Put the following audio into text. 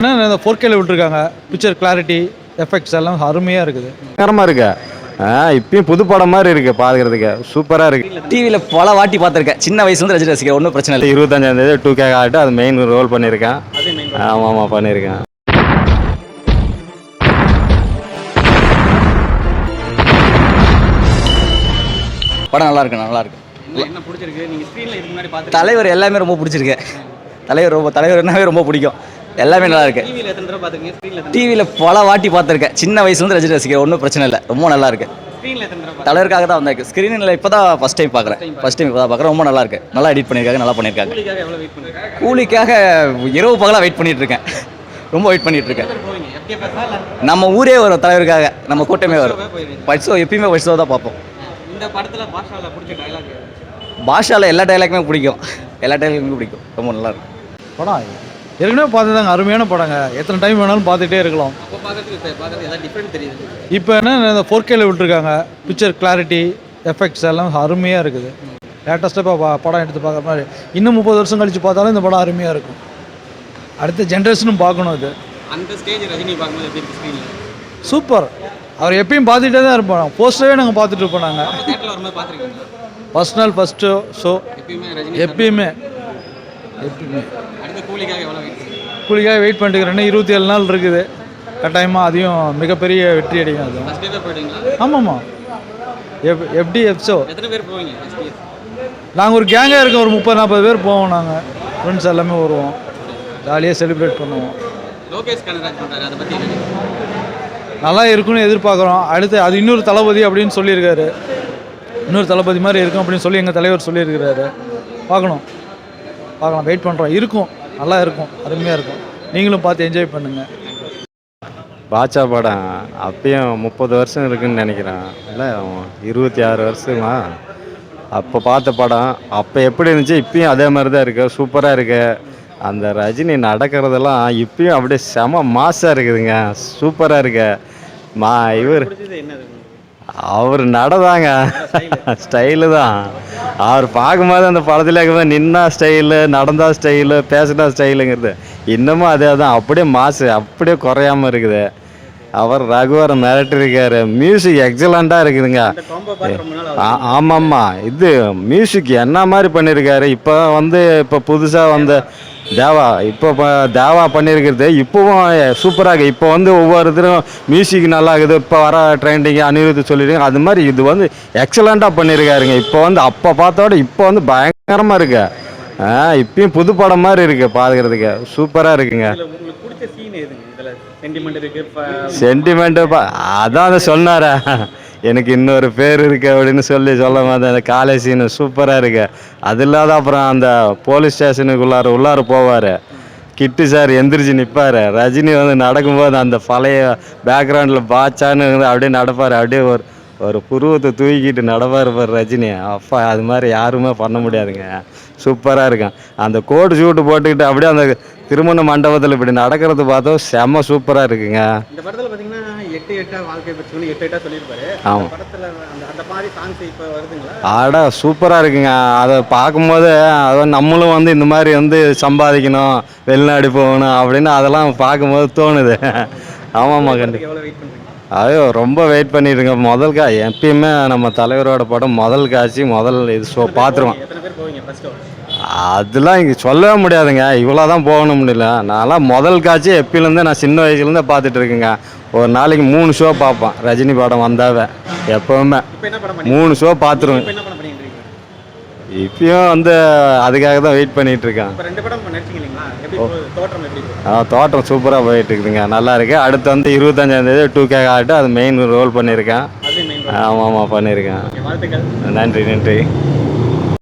இந்த 4Kல விட்டுருக்காங்க. Picture clarity effects எல்லாம் அருமையாக இருக்குது. பயங்கரமாக இருக்கு. இப்பயும் புது படம் மாதிரி இருக்கு பார்க்கறதுக்கு. சூப்பராக இருக்கு. டிவியில் பல வாட்டி பார்த்துருக்கேன். சின்ன வயசுலேருந்து ரஜினி ரசிகர். ஒன்றும் பிரச்சனை இல்லை. 25ஆம் தேதி 2K ஆகிட்டு அது மெயின் ரோல் பண்ணியிருக்கேன். ஆமாம் பண்ணியிருக்கேன். படம் நல்லா இருக்கு. என்ன பிடிச்சிருக்கு? நீங்கள் ஸ்க்ரீனில் இதுக்கு முன்னாடி பார்த்து தலைவர் எல்லாமே ரொம்ப பிடிச்சிருக்கு. தலைவர் என்னவே ரொம்ப பிடிக்கும். எல்லாமே நல்லா இருக்கு. டிவியில் எத்தனை தடவை பார்த்துருக்கீங்க? ஸ்க்ரீனில் டிவியில் பல வாட்டி பார்த்துருக்கேன். சின்ன வயசுலேருந்து ரஜினி ரசிகர். ஒன்றும் பிரச்சனை இல்லை. ரொம்ப நல்லா இருக்கு. ஸ்க்ரீனில் எத்தனை தடவை தலைவருக்காக தான் வந்திருக்கு. ஸ்க்ரீனில் இப்போ தான் ஃபஸ்ட் டைம் பார்க்குறேன். ரொம்ப நல்லா இருக்கு. நல்லா எடிட் பண்ணியிருக்காங்க. நல்லா பண்ணியிருக்காங்க. கூலிக்காக எவ்வளோ வெயிட் பண்ணுறீங்க? கூலிக்காக இரவு பகலாக வெயிட் பண்ணிட்டு இருக்கேன். ரொம்ப வெயிட் பண்ணிட்டு இருக்கேன். போவீங்க FTF-ஆ இல்லை நம்ம ஊரே வரும் தலைவருக்காக. நம்ம கூட்டமே வரும். எப்பயுமே ஃபர்ஸ்ட் ஷோ தான் பார்ப்போம். இந்த படத்தில் பாஷாவில் பிடிச்ச டைலாக்? பாஷாவில் எல்லா டைலாக்குமே பிடிக்கும். பிடிக்கும். ரொம்ப நல்லா இருக்கும். படம் ஏற்கனவே பார்த்துதாங்க. அருமையான படங்க. எத்தனை டைம் வேணாலும் பார்த்துட்டே இருக்கலாம். அப்போ பார்க்கறதுக்கு இப்போ பார்க்கறது ஏதாவது டிஃப்ரெண்ட் தெரியுது? இப்போ இந்த 4Kல விட்டுருக்காங்க. பிக்சர் கிளாரிட்டி எஃபெக்ட்ஸ் எல்லாம் அருமையாக இருக்குது. லேட்டஸ்ட்டாக இப்போ படம் எடுத்து பார்க்குற மாதிரி இன்னும் 30 வருஷம் கழித்து பார்த்தாலும் இந்த படம் அருமையாக இருக்கும். அடுத்த ஜென்ரேஷனும் பார்க்கணும். இது அந்த ஸ்டேஜ் ரஜினி பார்க்கும்போது எப்படி இருக்கு ஸ்க்ரீனில்? சூப்பர். அவர் எப்பயும் பார்த்துட்டே தான் இருப்போம். போஸ்டரே நாங்கள் பார்த்துட்டு இருப்போம். நாங்கள் தேட்டரில் வரும்போது பார்த்துருக்கீங்களா? ஃபஸ்ட்டு ஷோ எப்பயுமே ரஜினி எப்பயுமே அடுத்த கூலிக்காக எவ்வளோ வெயிட் பண்ணுறீங்க? கூலிக்காக வெயிட் பண்ணிட்டுக்கிறேன்னா 27 நாள் இருக்குது. கட்டாயமாக அதையும் மிகப்பெரிய வெற்றி அடையும். அது ஃபஸ்ட் டே போயிட்டீங்களா? ஆமாம்மா. FDF ஷோ எத்தனை பேர் போவீங்க? நாங்கள் ஒரு கேங்காக இருக்கோம். ஒரு 30-40 பேர் போவோம். நாங்கள் ஃப்ரெண்ட்ஸ் எல்லாமே வருவோம். ஜாலியாக செலிப்ரேட் பண்ணுவோம். லோகேஷ் கனராஜ் பண்ணுறாரு, அதை பற்றி நல்லா இருக்குன்னு எதிர்பார்க்குறோம். அடுத்து அது இன்னொரு தளபதி அப்படின்னு சொல்லியிருக்காரு. இன்னொரு தளபதி மாதிரி இருக்கும் அப்படின்னு சொல்லி எங்கள் தலைவர் சொல்லியிருக்கிறாரு. பார்க்கலாம். வெயிட் பண்ணுறோம். இருக்கும். நல்லா இருக்கும். அருமையாக இருக்கும். நீங்களும் பார்த்து என்ஜாய் பண்ணுங்கள். பாட்சா படம் அப்பயும் 30 வருஷம் இருக்குன்னு நினைக்கிறேன். இல்லை 26 வருஷமா அப்போ பார்த்த படம். அப்போ எப்படி இருந்துச்சு இப்பயும் அதே மாதிரி தான் இருக்குது. சூப்பராக இருக்குது. அந்த ரஜினி நடக்கிறதெல்லாம் இப்பயும் அப்படியே செம மாசாக இருக்குதுங்க. சூப்பராக இருக்கு. இவர் அவர் நடதாங்க ஸ்டைலு தான். அவர் பார்க்கும்போது அந்த படத்தில் இருக்கும்போது நின்னா ஸ்டைலு, நடந்தா ஸ்டைலு, பேசினா ஸ்டைலுங்கிறது இன்னமும் அதே தான். அப்படியே மாசு அப்படியே குறையாமல் இருக்குது. அவர் ரகுவரன் மிரட்டிருக்காரு. மியூசிக் எக்ஸலண்ட்டாக இருக்குதுங்க. ஆமாம்மா. இது மியூசிக் என்ன மாதிரி பண்ணியிருக்காரு. இப்போ புதுசாக வந்த தேவா பண்ணியிருக்கிறது இப்போவும் சூப்பராக. இப்போ ஒவ்வொருத்தரும் மியூசிக் நல்லா இருக்குது. இப்போ வர ட்ரெண்டிங்கு அனிருத் சொல்லிடுங்க. அது மாதிரி இது எக்ஸலண்ட்டாக பண்ணியிருக்காருங்க. இப்போ அப்போ பார்த்தோட இப்போ பயங்கரமாக இருக்கு. இப்பயும் புது படம் மாதிரி இருக்கு பார்க்கறதுக்கு. சூப்பராக இருக்குங்க. சென்டிமெண்ட் அதான் சொன்னாரா எனக்கு இன்னொரு பேர் இருக்கு அப்படின்னு சொல்ல மாதிரி அந்த காலேஜ் சீனு சூப்பராக இருக்கு. அது இல்லாத அப்புறம் அந்த போலீஸ் ஸ்டேஷனுக்குள்ளார போவார். கிட்டு சார் எந்திரிச்சு நிற்பார். ரஜினி நடக்கும்போது அந்த பழைய பேக்ரவுண்டில் பாச்சான்னு அப்படியே நடப்பார். அப்படியே ஒரு புருவத்தை தூக்கிட்டு நடப்பார் ரஜினி. அப்பா அது மாதிரி யாருமே பண்ண முடியாதுங்க. சூப்பராக இருக்கும். அந்த கோட் ஷூட்டு போட்டுக்கிட்டு அப்படியே அந்த திருமண மண்டபத்தில் இப்படி நடக்கிறது பார்த்தோம் செம்ம சூப்பராக இருக்குங்க. இந்த படத்தில் பார்த்தீங்கன்னா 8 வாழ்க்கை பற்றி 8 சொல்லியிருப்பாரு. ஆமாம். படத்தில் அந்த மாதிரி சாங்ஸ் இப்போ வருதுங்களா? ஆடா சூப்பராக இருக்குங்க. அதை பார்க்கும்போது நம்மளும் இந்த மாதிரி சம்பாதிக்கணும், வெளிநாடு போகணும் அப்படின்னு அதெல்லாம் பார்க்கும்போது தோணுது. ஆமாம்மா. கண்டிப்பாக. எவ்வளோ வெயிட் பண்ணுறீங்க? ஐயோ ரொம்ப வெயிட் பண்ணிட்டுருங்க. எப்பயுமே நம்ம தலைவரோட படம் முதல் காட்சி இது ஷோ பார்த்துருவோம். எத்தனை பேர் போவீங்க ஃபர்ஸ்ட்? அதெல்லாம் இங்கே சொல்லவே முடியாதுங்க. இவ்வளோ தான் போகணும் முடியல. நான்லாம் முதல் காட்சி எப்பயிலேருந்தே நான் சின்ன வயசுலேருந்தே பார்த்துட்டு இருக்கேங்க. ஒரு நாளைக்கு 3 ஷோ பார்ப்பேன். ரஜினி படம் வந்தாவே எப்போவுமே 3 ஷோ பார்த்துருவேன். இப்பயும் அதுக்காக தான் வெயிட் பண்ணிட்டு இருக்கேன். தோட்டம் சூப்பராக போயிட்டு இருக்குதுங்க. நல்லா இருக்கு. அடுத்து 25ஆம் தேதி 2K ஆகிட்டு அது மெயின் ரோல் பண்ணியிருக்கேன். ஆமாம் பண்ணியிருக்கேன். நன்றி.